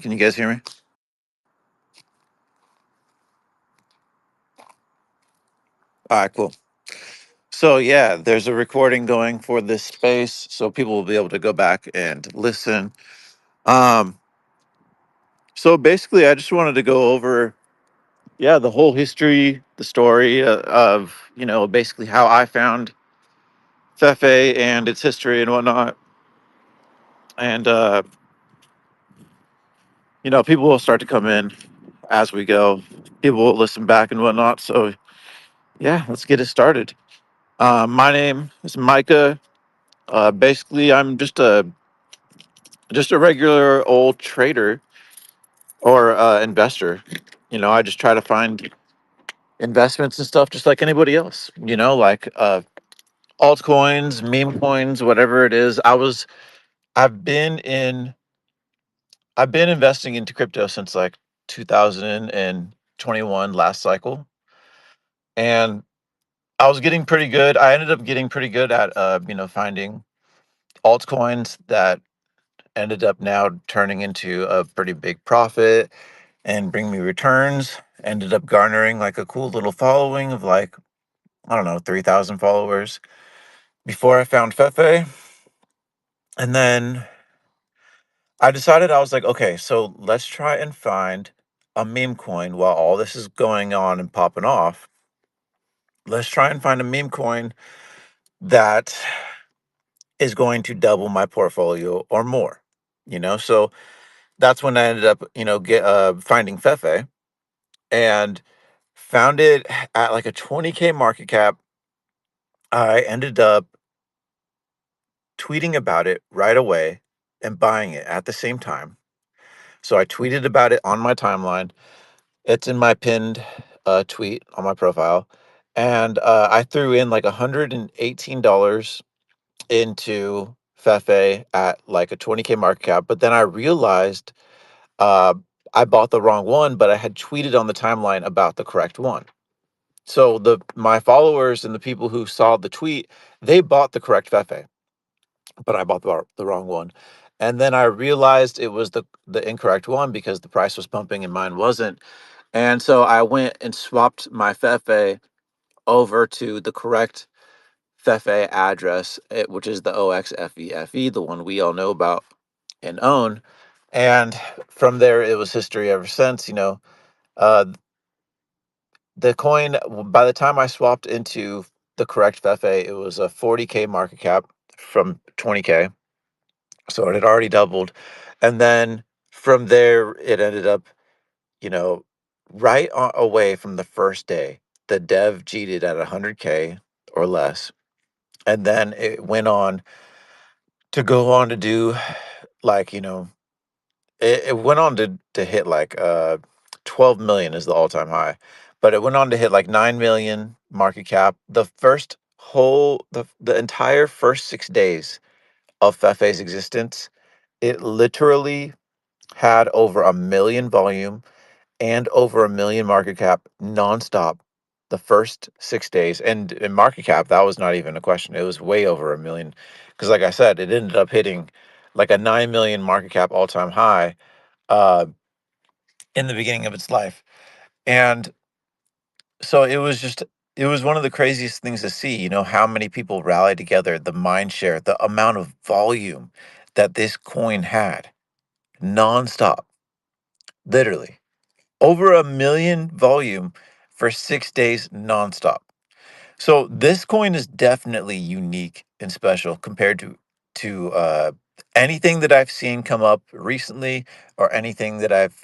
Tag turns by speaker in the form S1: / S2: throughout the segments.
S1: Can you guys hear me? All right, cool. So yeah, there's a recording going for this space, so people will be able to go back and listen. Um, so basically, I just wanted to go over, yeah, the whole history, the story of, basically how I found FEFE and its history and whatnot. And people will start to come in as we go. People will listen back and whatnot. So yeah, let's get it started. My name is Micah. Basically, I'm just a regular old trader or investor. I just try to find investments and stuff just like anybody else. Like altcoins, meme coins, whatever it is. I've been in I've been investing into crypto since like 2021 last cycle, and I was getting pretty good. I ended up getting pretty good at finding altcoins that ended up now turning into a pretty big profit and bring me returns. Ended up garnering like a cool little following of like, I don't know, 3,000 followers before I found Fefe. And then I decided, I was like, okay, so let's try and find a meme coin while all this is going on and popping off. Let's try and find a meme coin that is going to double my portfolio or more. So that's when I ended up, finding Fefe and found it at like a 20K market cap. I ended up tweeting about it right away and buying it at the same time. So I tweeted about it on my timeline. It's in my pinned tweet on my profile. And I threw in like $118 into Fefe at like a 20K market cap. But then I realized uh, I bought the wrong one, but I had tweeted on the timeline about the correct one. So my followers and the people who saw the tweet, they bought the correct Fefe, but I bought the wrong one. And then I realized it was the incorrect one because the price was pumping and mine wasn't. And so I went and swapped my Fefe over to the correct Fefe address, which is the OXFEFE, the one we all know about and own. And from there, it was history ever since. Uh, the coin, by the time I swapped into the correct Fefe, it was a 40K market cap from 20K. So it had already doubled. And then from there, it ended up, you know, away from the first day. The dev cheated at 100K or less. And then it went on to go on to do like, it went on to hit like 12 million is the all-time high. But it went on to hit like 9 million market cap. The entire first 6 days of Fefe's existence, it literally had over a million volume and over a million market cap nonstop the first 6 days. And in market cap, that was not even a question. It was way over a million. Because, like I said, it ended up hitting like a 9 million market cap all time high uh, in the beginning of its life. And so it was one of the craziest things to see, how many people rallied together, the mind share, the amount of volume that this coin had nonstop, literally. Over a million volume for 6 days nonstop. So this coin is definitely unique and special compared to anything that I've seen come up recently or anything that I've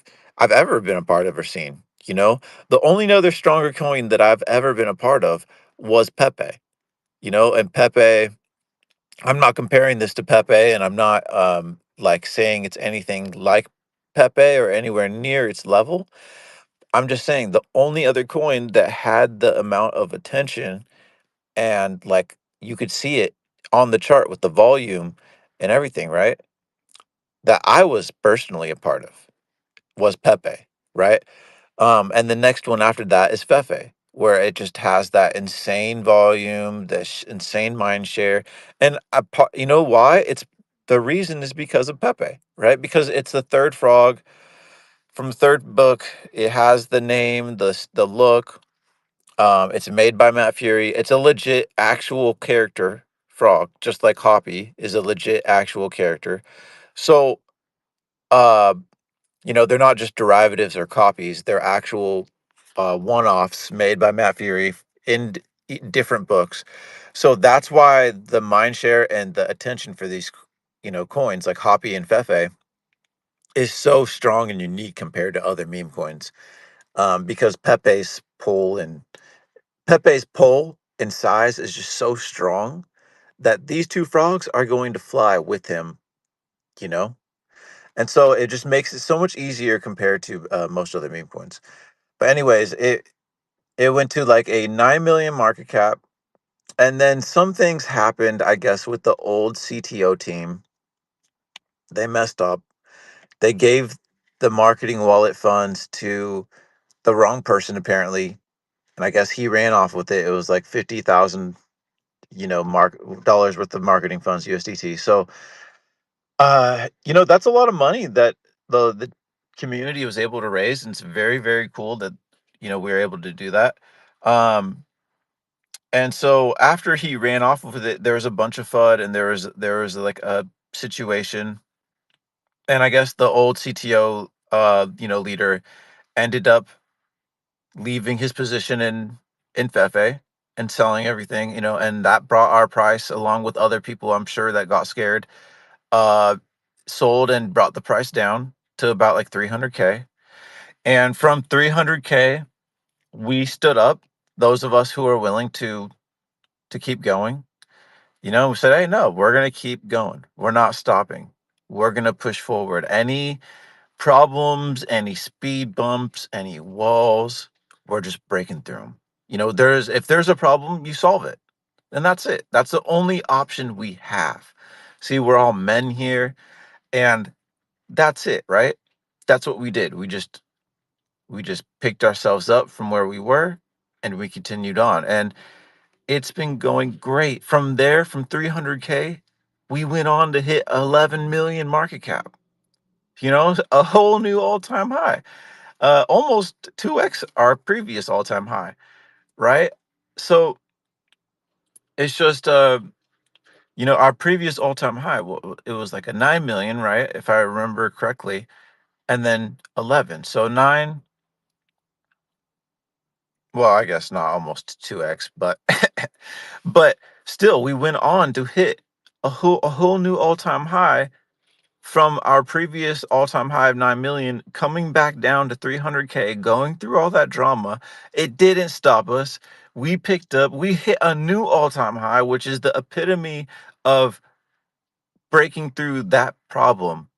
S1: ever been a part of or seen. The only other stronger coin that I've ever been a part of was Pepe. And Pepe, I'm not comparing this to Pepe, and I'm not like saying it's anything like Pepe or anywhere near its level. I'm just saying the only other coin that had the amount of attention and like you could see it on the chart with the volume and everything, right? That I was personally a part of was Pepe, right? And the next one after that is Fefe, where it just has that insane volume, this insane mind share. And you know why? The reason is because of Pepe, right? Because it's the third frog. from the third book, it has the name, the look. It's made by Matt Fury. It's a legit actual character frog, just like Hoppy is a legit actual character. So, uh, they're not just derivatives or copies. They're actual one-offs made by Matt Fury in different books. So that's why the mind share and the attention for these, coins like Hoppy and Fefe is so strong and unique compared to other meme coins. Because Pepe's pull in size is just so strong that these two frogs are going to fly with him, you know? And so it just makes it so much easier compared to most other meme coins. But anyways, it went to like a 9 million market cap, and then some things happened, I guess, with the old CTO team. They messed up. They gave the marketing wallet funds to the wrong person apparently, and I guess he ran off with it. It was like 50,000, mark dollars worth of marketing funds USDT. So, that's a lot of money that the community was able to raise, and it's very, very cool that we were able to do that. Um, and so after he ran off with it, there was a bunch of FUD, and there was like a situation, and I guess the old CTO, leader ended up leaving his position in Fefe and selling everything, and that brought our price along with other people I'm sure that got scared, uh, sold and brought the price down to about like 300K. And from 300K, we stood up, those of us who are willing to keep going, we said, hey, no, we're going to keep going. We're not stopping. We're going to push forward. Any problems, any speed bumps, any walls, we're just breaking through them. If there's a problem, you solve it. And that's it. That's the only option we have. See, we're all men here, and that's it, right? That's what we did. We just picked ourselves up from where we were, and we continued on. And it's been going great. From there, from 300K, we went on to hit 11 million market cap. A whole new all-time high. Almost 2x our previous all-time high, right? So it's just our previous all-time high, it was like a 9 million, right? If I remember correctly, and then 11. So 9, well, I guess not almost 2x, but but still we went on to hit a whole new all-time high from our previous all-time high of 9 million, coming back down to 300K, going through all that drama. It didn't stop us. We hit a new all-time high, which is the epitome of breaking through that problem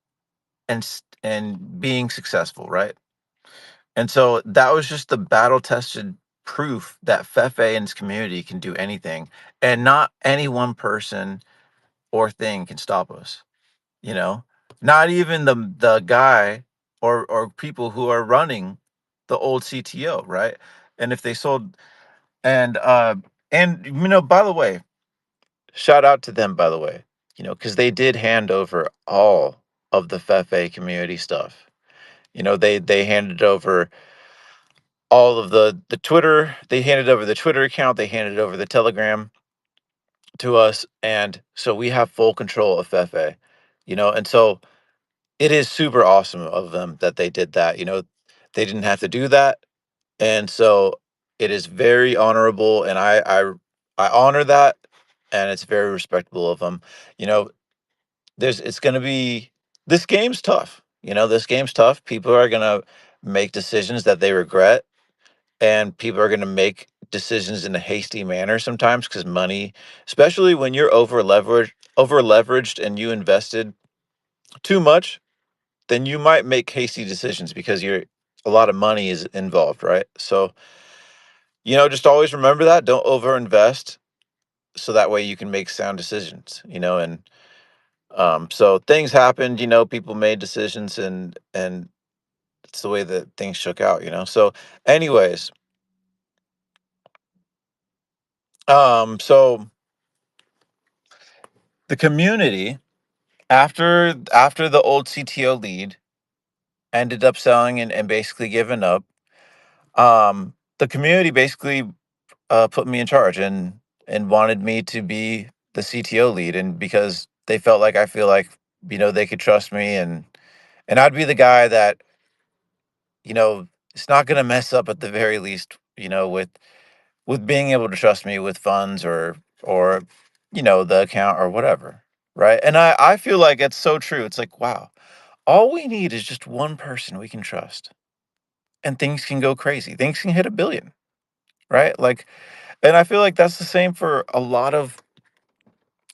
S1: and being successful, right? And so that was just the battle tested proof that Fefe and his community can do anything, and not any one person or thing can stop us. You know, not even the guy or people who are running the old CTO, right? And if they sold and by the way, shout out to them, by the way, because they did hand over all of the Fefe community stuff. They handed over all of the Twitter, they handed over the Twitter account, they handed over the Telegram to us, and so we have full control of Fefe. And so it is super awesome of them that they did that. They didn't have to do that, and so it is very honorable, and I honor that, and it's very respectable of them. You know, it's going to be this game's tough. This game's tough. People are going to make decisions that they regret, and people are going to make decisions in a hasty manner sometimes because money, especially when you're over leveraged and you invested too much, then you might make hasty decisions because a lot of money is involved, right? So, just always remember that. Don't overinvest so that way you can make sound decisions, and so things happened, people made decisions, and it's the way that things shook out. So anyways, so the community after the old CTO lead ended up selling and basically giving up. The community basically put me in charge and wanted me to be the CTO lead, and because they felt like I feel like they could trust me, and I'd be the guy that it's not going to mess up at the very least, with being able to trust me with funds or the account or whatever, right? And I feel like it's so true. It's like, wow, all we need is just one person we can trust, and things can go crazy. Things can hit a billion, right? Like, and I feel like that's the same for a lot of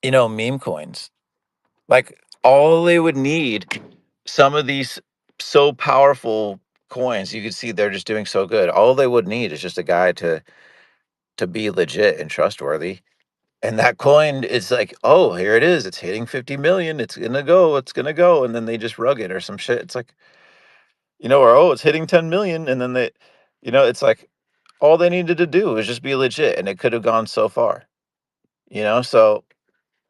S1: meme coins. Like, all they would need, some of these so powerful coins, you could see they're just doing so good. All they would need is just a guy to be legit and trustworthy. And that coin is like, oh, here it is. It's hitting 50 million. It's gonna go. And then they just rug it or some shit. It's like, or oh, it's hitting 10 million. And then it's like all they needed to do was just be legit, and it could have gone so far. So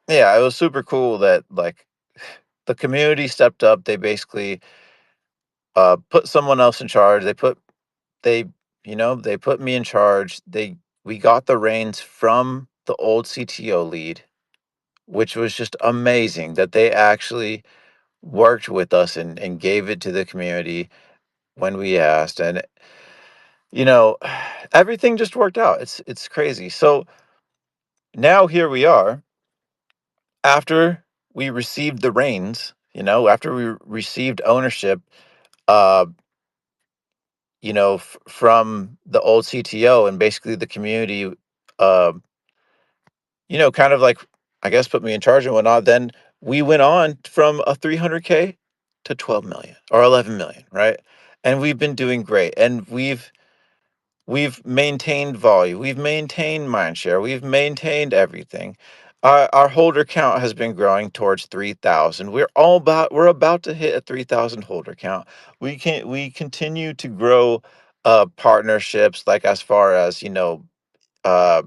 S1: yeah, it was super cool that, like, the community stepped up. They basically put someone else in charge. They they put me in charge. We got the reins from the old CTO lead, which was just amazing that they actually worked with us and gave it to the community when we asked. And you know everything just worked out. It's crazy. So now here we are, after we received the reins, after we received ownership, uh from the old CTO, and basically the community, uh, kind of like, I guess, put me in charge and whatnot. Then we went on from a 300K to 12 million or 11 million, right? And we've been doing great, and we've maintained volume, we've maintained mind share, we've maintained everything. Our holder count has been growing towards 3,000. We're about to hit a 3,000 holder count. We continue to grow partnerships, like, as far as uh,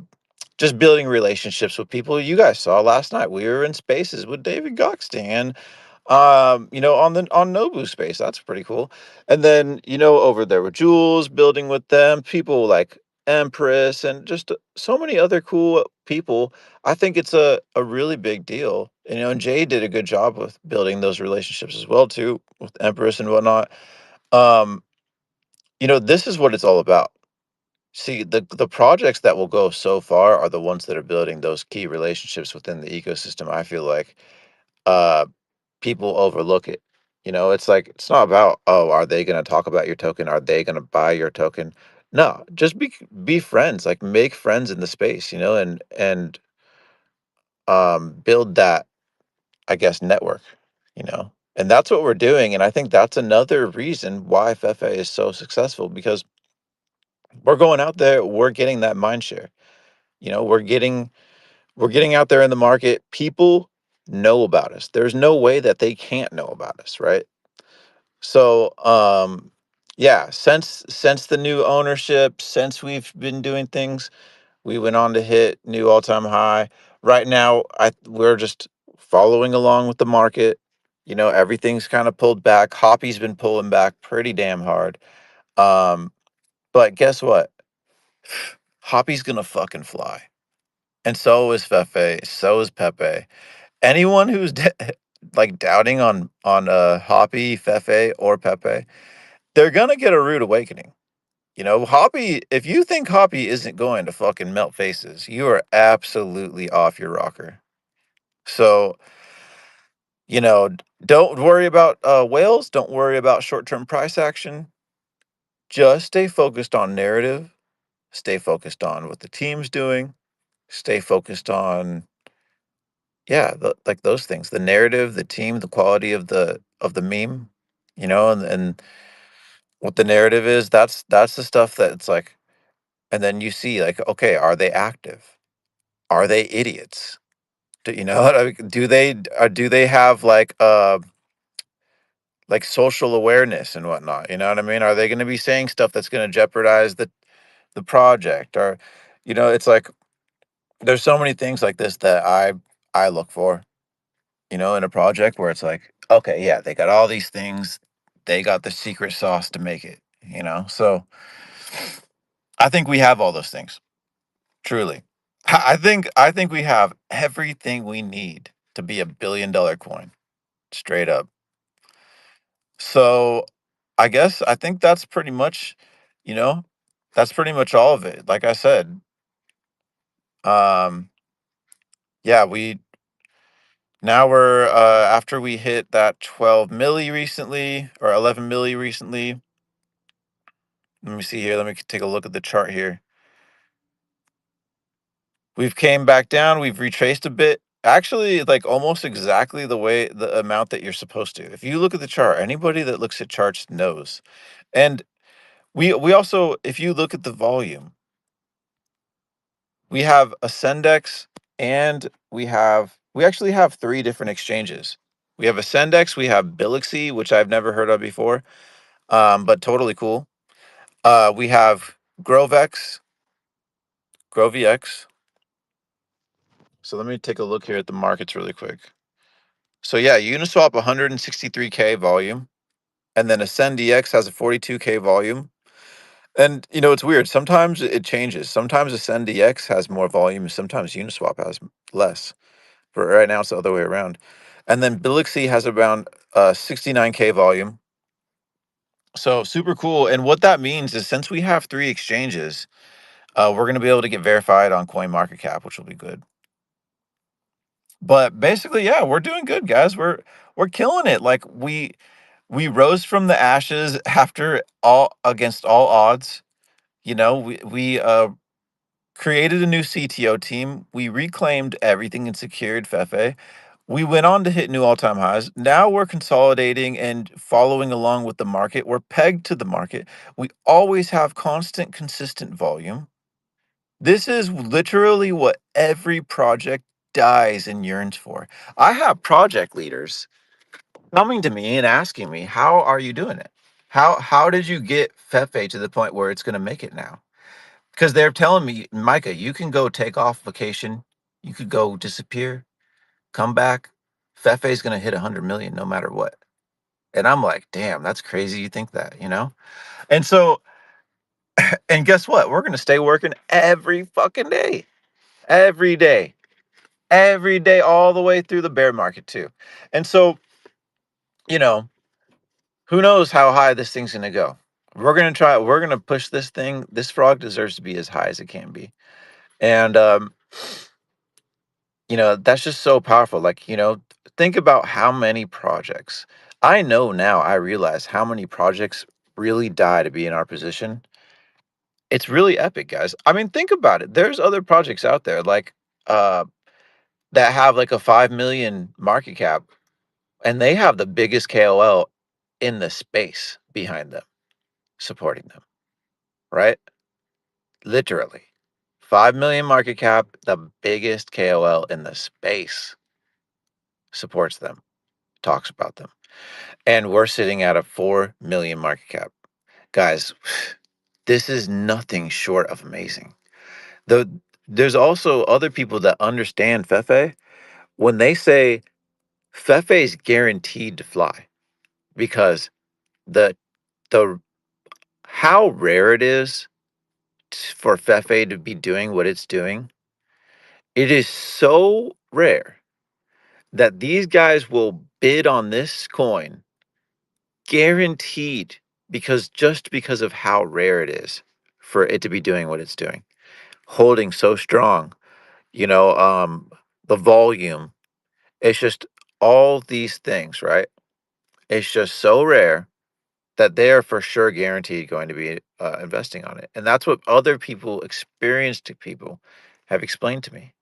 S1: just building relationships with people. You guys saw last night, we were in spaces with David Goxton, on Nobu space. That's pretty cool. And then, over there with Jules, building with them, people like Empress, and just so many other cool people. I think it's a really big deal. And Jay did a good job with building those relationships as well too, with Empress and whatnot. Um, this is what it's all about. See, the projects that will go so far are the ones that are building those key relationships within the ecosystem. I feel like uh people overlook it. It's like, it's not about, oh, are they going to talk about your token? Are they going to buy your token? No, just be friends, like, make friends in the space, and build that, I guess, network, and that's what we're doing. And I think that's another reason why FEFE is so successful, because we're going out there, we're getting that mind share. We're getting out there in the market. People know about us. There's no way that they can't know about us, right? So, yeah, since the new ownership, since we've been doing things, we went on to hit new all-time high. Right now, we're just following along with the market. Everything's kind of pulled back. Hoppy's been pulling back pretty damn hard. Um, but guess what? Hoppy's gonna fucking fly. And so is Fefe, so is Pepe. Anyone who's like doubting on Hoppy, Fefe, or Pepe, they're gonna get a rude awakening. Hoppy, if you think Hoppy isn't going to fucking melt faces, you are absolutely off your rocker. So, don't worry about whales, don't worry about short-term price action. Just stay focused on narrative, stay focused on what the team's doing, stay focused on, yeah, like, those things, the narrative, the team, the quality of the meme, and what the narrative is. That's the stuff that it's like. And then you see, like, okay, are they active? Are they idiots? Do they have, like, social awareness and whatnot? You know what I mean? Are they going to be saying stuff that's going to jeopardize the project? Or, it's like, there's so many things like this that I look for, in a project, where it's like, okay, yeah, they got all these things. they got the secret sauce to make it, you know? So I think we have all those things, truly. I think we have everything we need to be a $1 billion coin, straight up. So I think that's pretty much, you know, that's pretty much all of it. Like I said, um, yeah, we now we're after we hit that 12 milli recently or 11 milli recently. Let me see here. Let me take a look at the chart here. We've came back down, we've retraced a bit. Actually, like almost exactly the amount that you're supposed to. If you look at the chart, anybody that looks at charts knows. And we also, if you look at the volume, we have Ascendex and we actually have three different exchanges. We have Ascendex, we have Bilixi, which I've never heard of before, but totally cool. We have Grovex, GroveX. So let me take a look here at the markets really quick. So yeah, Uniswap 163K volume, and then AscendEX has a 42K volume. And you know, it's weird. Sometimes it changes. Sometimes AscendEX has more volume, sometimes Uniswap has less. But right now, it's the other way around. And then Bilixi has around 69K volume. So super cool. And what that means is since we have three exchanges, we're going to be able to get verified on CoinMarketCap, which will be good. But basically, yeah, we're doing good, guys. We're killing it. Like we rose from the ashes after all against all odds. You know, we created a new CTO team. We reclaimed everything and secured FEFE. We went on to hit new all-time highs. Now we're consolidating and following along with the market. We're pegged to the market. We always have constant, consistent volume. This is literally what every project dies and yearns for. I have project leaders coming to me and asking me, "How are you doing it? How did you get FEFE to the point where it's going to make it now?" Because they're telling me, "Micah, you can go take off vacation, you could go disappear, come back. FEFE is going to hit 100 million no matter what." And I'm like, "Damn, that's crazy. You think that, you know?" And so, and guess what? We're going to stay working every fucking day, every day, every day, all the way through the bear market too. And so, you know, who knows how high this thing's going to go? We're going to push this thing. This frog deserves to be as high as it can be. And, you know, that's just so powerful. Like, you know, think about how many projects. I know now, I realize how many projects really die to be in our position. It's really epic, guys. I mean, think about it. There's other projects out there like uh that have like a 5 million market cap and they have the biggest KOL in the space behind them, supporting them, right? Literally. 5 million market cap, the biggest KOL in the space supports them, talks about them. And we're sitting at a 4 million market cap. Guys, this is nothing short of amazing. The there's also other people that understand FEFE when they say FEFE is guaranteed to fly because the the how rare it is for FEFE to be doing what it's doing, it is so rare that these guys will bid on this coin guaranteed because of how rare it is for it to be doing what it's doing, holding so strong, you know, the volume. It's just all these things, right? It's just so rare that they are for sure guaranteed going to be investing on it. And that's what other people, experienced people, have explained to me,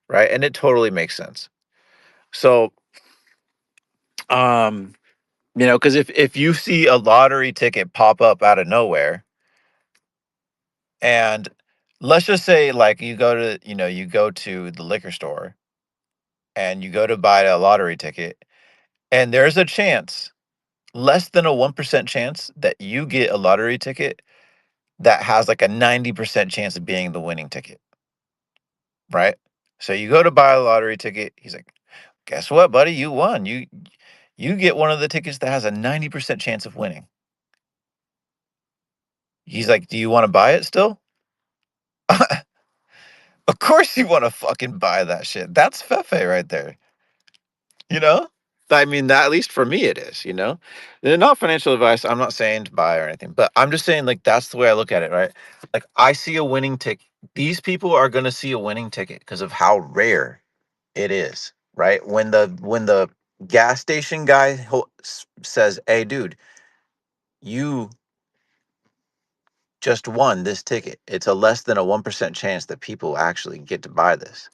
S1: right? And it totally makes sense. So, um, you know, because if you see a lottery ticket pop up out of nowhere, and let's just say like you go to the liquor store and you go to buy a lottery ticket, and there's a chance, less than a 1% chance that you get a lottery ticket that has like a 90% chance of being the winning ticket, right? So you go to buy a lottery ticket. He's like, "Guess what, buddy? You won. You get one of the tickets that has a 90% chance of winning. He's like, "Do you wanna buy it still?" Of course you wanna fucking buy that shit. That's FEFE right there, you know? I mean, that at least for me it is, you know? Not financial advice, I'm not saying to buy or anything, but I'm just saying, like, that's the way I look at it, right? Like, I see a winning ticket. These people are gonna see a winning ticket because of how rare it is, right? When the gas station guy says, "Hey, dude, you just won this ticket. It's a less than a 1% chance that people actually get to buy this."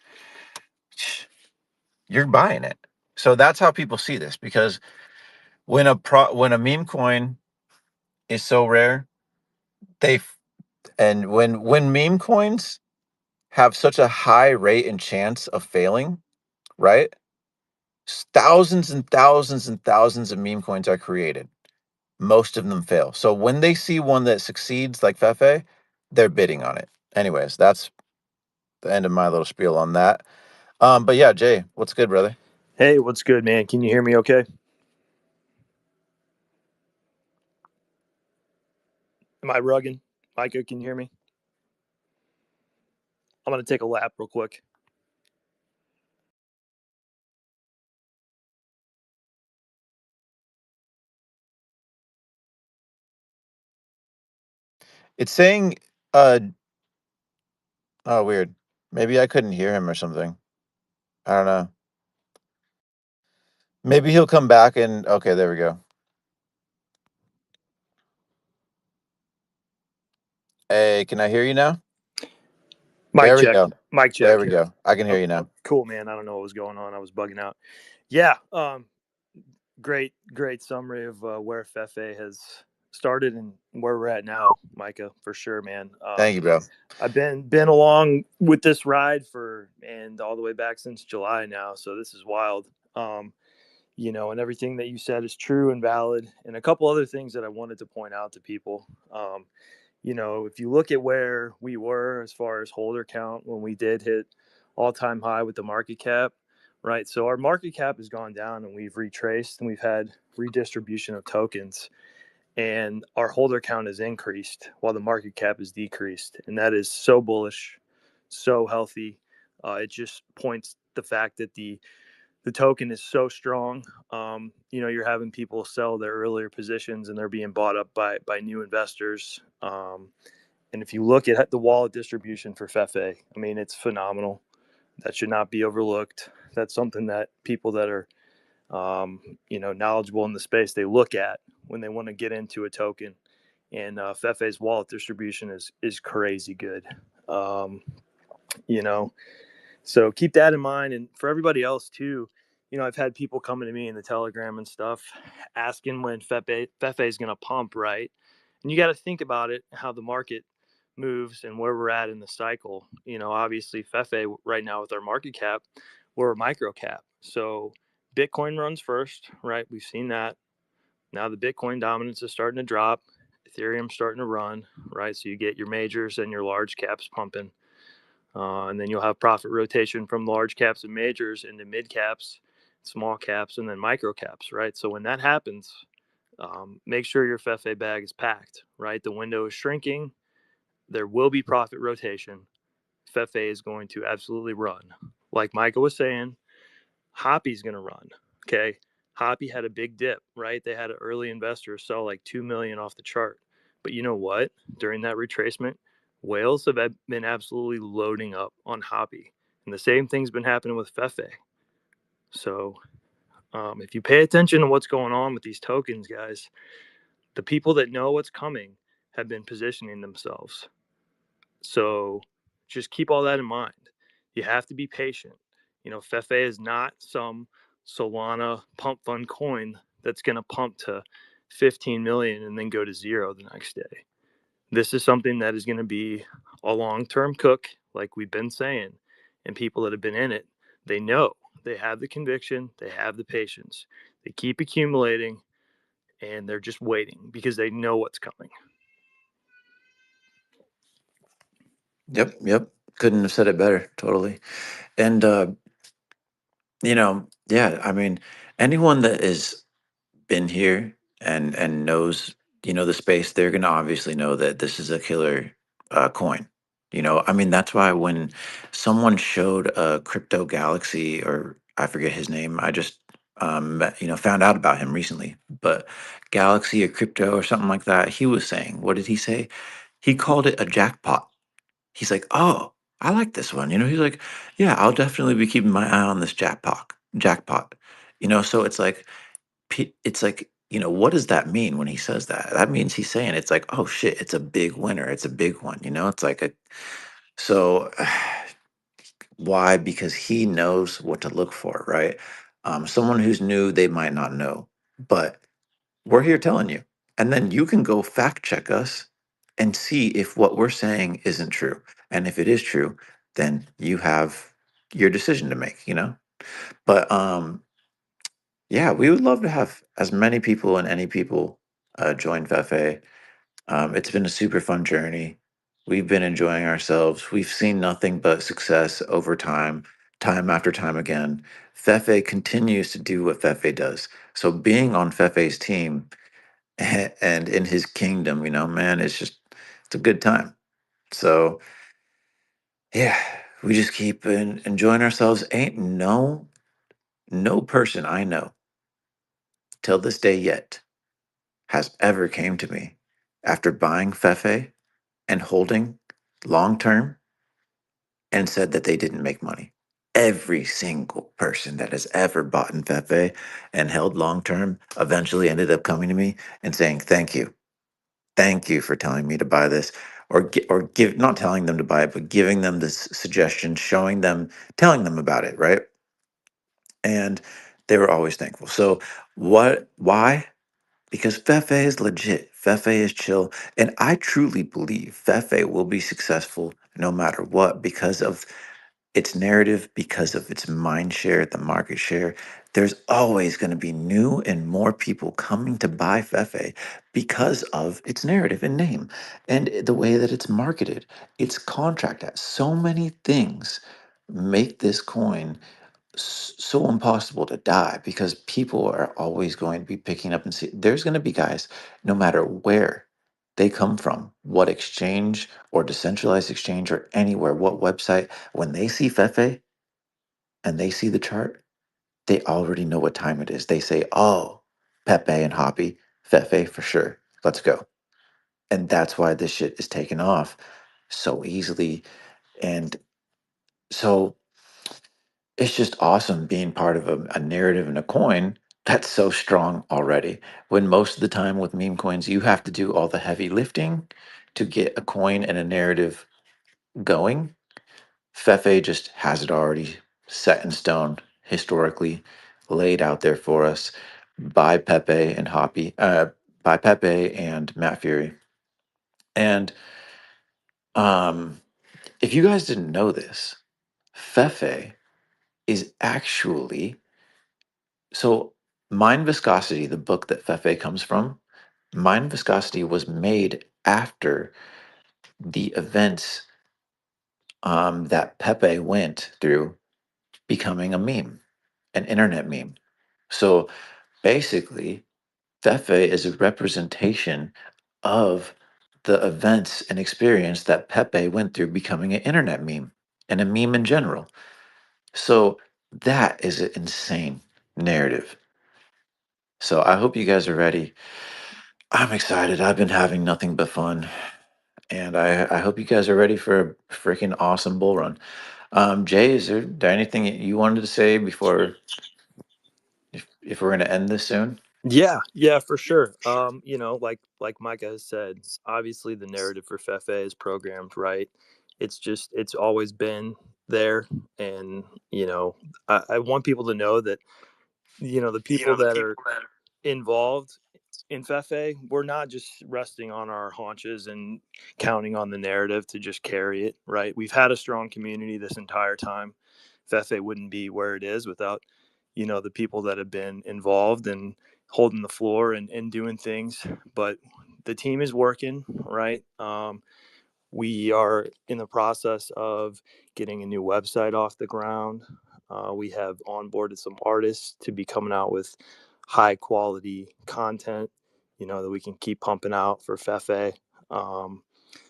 S1: You're buying it. So that's how people see this, because when a meme coin is so rare, they f- and when meme coins have such a high rate and chance of failing, right? Thousands and thousands and thousands of meme coins are created. Most of them fail. So when they see one that succeeds like Fefe, they're bidding on it. Anyways, that's the end of my little spiel on that. But yeah, Jay, what's good, brother?
S2: Hey, what's good, man? Can you hear me okay? Am I rugging? Micah, can you hear me? I'm going to take a lap real quick.
S1: It's saying, uh, oh, weird. Maybe I couldn't hear him or something. I don't know. Maybe he'll come back and okay, there we go. Hey, can I hear you now?
S2: Mic
S1: There we
S2: check.
S1: go.
S2: Mic
S1: There
S2: check.
S1: we go. I can hear you
S2: Oh,
S1: now.
S2: cool, man. I don't know what was going on. I was bugging out. Yeah. Great summary of where Fefe has started and where we're at now, Micah, for sure, man.
S1: Thank you, bro.
S2: I've been along with this ride and all the way back since July now, so this is wild. And everything that you said is true and valid. And a couple other things that I wanted to point out to people. If you look at where we were as far as holder count when we did hit all time high with the market cap, right? So our market cap has gone down and we've retraced and we've had redistribution of tokens and our holder count has increased while the market cap has decreased. And that is so bullish, so healthy. It just points the fact that the token is so strong. You're having people sell their earlier positions and they're being bought up by new investors. And if you look at the wallet distribution for Fefe, I mean, it's phenomenal. That should not be overlooked. That's something that people that are, knowledgeable in the space, they look at when they want to get into a token. And Fefe's wallet distribution is crazy good. Um, you know, so keep that in mind. And for everybody else too, I've had people coming to me in the Telegram and stuff asking when Fefe is going to pump, right? And you got to think about it, how the market moves and where we're at in the cycle. Obviously Fefe right now with our market cap, we're a micro cap. So Bitcoin runs first, right? We've seen that. Now the Bitcoin dominance is starting to drop. Ethereum's starting to run, right? So you get your majors and your large caps pumping. And then you'll have profit rotation from large caps and majors into mid caps, small caps, and then micro caps, right? So when that happens, make sure your FFA bag is packed, right? The window is shrinking. There will be profit rotation. FFA is going to absolutely run. Like Michael was saying, Hoppy's going to run. Okay. Hoppy had a big dip, right? They had an early investor sell like 2 million off the chart. But you know what? During that retracement, whales have been absolutely loading up on Hoppy. And the same thing's been happening with Fefe. So if you pay attention to what's going on with these tokens, guys, the people that know what's coming have been positioning themselves. So just keep all that in mind. You have to be patient. Fefe is not some Solana pump fund coin that's going to pump to 15 million and then go to zero the next day. This is something that is going to be a long-term cook, like we've been saying. And people that have been in it, they know, they have the conviction, they have the patience. They keep accumulating and they're just waiting because they know what's coming.
S1: Yep. Couldn't have said it better. Totally. And yeah, I mean, anyone that is
S3: been here and knows, the space, they're gonna obviously know that this is a killer coin. I mean, that's why when someone showed a Crypto Galaxy, or I forget his name, I just found out about him recently, but Galaxy or Crypto or something like that, he was saying, what did he say? He called it a jackpot. He's like, "Oh, I like this one." He's like, "Yeah, I'll definitely be keeping my eye on this jackpot." Jackpot. So it's like, what does that mean when he says that? That means he's saying it's like, "Oh shit, it's a big winner. It's a big one." It's like a so why? Because he knows what to look for, right? Someone who's new, they might not know, but we're here telling you. And then you can go fact check us and see if what we're saying isn't true. And if it is true, then you have your decision to make. But yeah, we would love to have as many people and any people join FEFE. It's been a super fun journey. We've been enjoying ourselves. We've seen nothing but success over time, time after time again. FEFE continues to do what FEFE does. So being on FEFE's team and in his kingdom, man, it's a good time. So yeah, we just keep enjoying ourselves. Ain't no person I know till this day yet has ever came to me after buying Fefe and holding long term and said that they didn't make money. Every single person that has ever bought in Fefe and held long term eventually ended up coming to me and saying, "Thank you. Thank you for telling me to buy this," or give, not telling them to buy it, but giving them this suggestion, showing them, telling them about it, right? And they were always thankful. So why? Because Fefe is legit. Fefe is chill. And I truly believe Fefe will be successful no matter what because of its narrative, because of its mind share, the market share. There's always going to be new and more people coming to buy Fefe because of its narrative and name and the way that it's marketed. Its contract at so many things make this coin so impossible to die because people are always going to be picking up and see. There's going to be guys, no matter where they come from, what exchange or decentralized exchange or anywhere, what website, when they see Fefe and they see the chart, they already know what time it is. They say, "Oh, Pepe and Hoppy, Fefe for sure. Let's go." And that's why this shit is taken off so easily. And so it's just awesome being part of a narrative and a coin that's so strong already. When most of the time with meme coins, you have to do all the heavy lifting to get a coin and a narrative going. Fefe just has it already set in stone, historically laid out there for us by Pepe and Hoppy, by Pepe and Matt Fury. And um, if you guys didn't know this, Fefe is actually so Mind Viscosity, the book that Fefe comes from, Mind Viscosity was made after the events that Pepe went through becoming a meme, an internet meme. So basically, Fefe is a representation of the events and experience that Pepe went through becoming an internet meme and a meme in general. So that is an insane narrative. So I hope you guys are ready. I'm excited. I've been having nothing but fun. And I hope you guys are ready for a freaking awesome bull run. Jay, is there anything you wanted to say before, if we're going to end this soon?
S2: Yeah, for sure. Like Micah has said, obviously the narrative for Fefe is programmed right. It's always been there, and I want people to know that the people that are involved in Fefe, we're not just resting on our haunches and counting on the narrative to just carry it, right? We've had a strong community this entire time. Fefe wouldn't be where it is without, the people that have been involved and holding the floor and doing things. But the team is working, right? We are in the process of getting a new website off the ground. We have onboarded some artists to be coming out with high quality content, that we can keep pumping out for FEFE.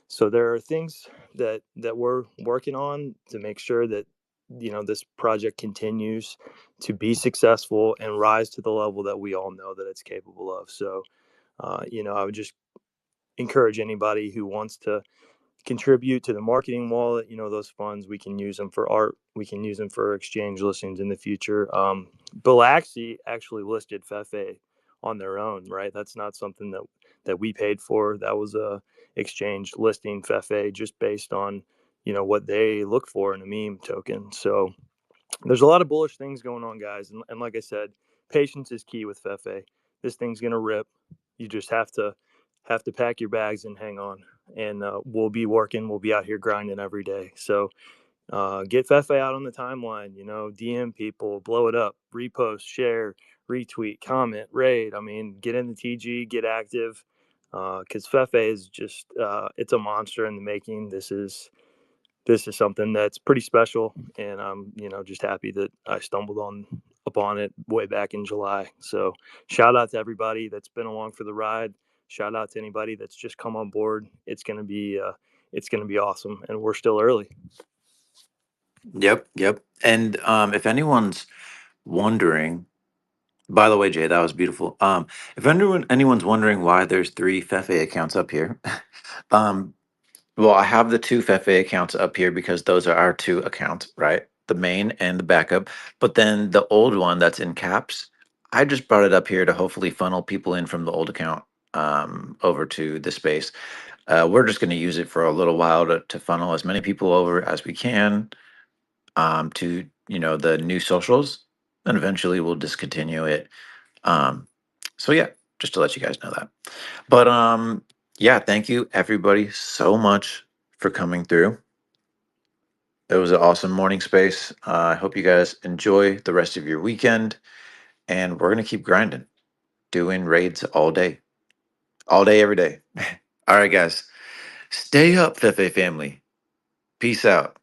S2: So there are things that we're working on to make sure that this project continues to be successful and rise to the level that we all know that it's capable of. So I would just encourage anybody who wants to contribute to the marketing wallet. Those funds, we can use them for art, we can use them for exchange listings in the future. Bilaxi actually listed FEFE on their own, right? That's not something that we paid for. That was a exchange listing FEFE just based on what they look for in a meme token. So there's a lot of bullish things going on, guys, and like I said, patience is key with FEFE. This thing's gonna rip. You just have to pack your bags and hang on. And we'll be working. We'll be out here grinding every day. So get FEFE out on the timeline. DM people, blow it up, repost, share, retweet, comment, raid. I mean, get in the TG, get active, because FEFE is just it's a monster in the making. This is something that's pretty special, and I'm just happy that I stumbled upon it way back in July. So shout out to everybody that's been along for the ride. Shout out to anybody that's just come on board. It's gonna be awesome, and we're still early.
S3: Yep, yep. And if anyone's wondering, by the way, Jay, that was beautiful. If anyone's wondering why there's three Fefe accounts up here, um, well, I have the two Fefe accounts up here because those are our two accounts, right? The main and the backup. But then the old one that's in caps, I just brought it up here to hopefully funnel people in from the old account over to the space. We're just going to use it for a little while to funnel as many people over as we can to the new socials, and eventually we'll discontinue it. Um, so yeah, just to let you guys know that. But yeah, thank you everybody so much for coming through. It was an awesome morning space. I hope you guys enjoy the rest of your weekend, and we're gonna keep grinding, doing raids all day, every day. All right, guys, stay up, Fefe family. Peace out.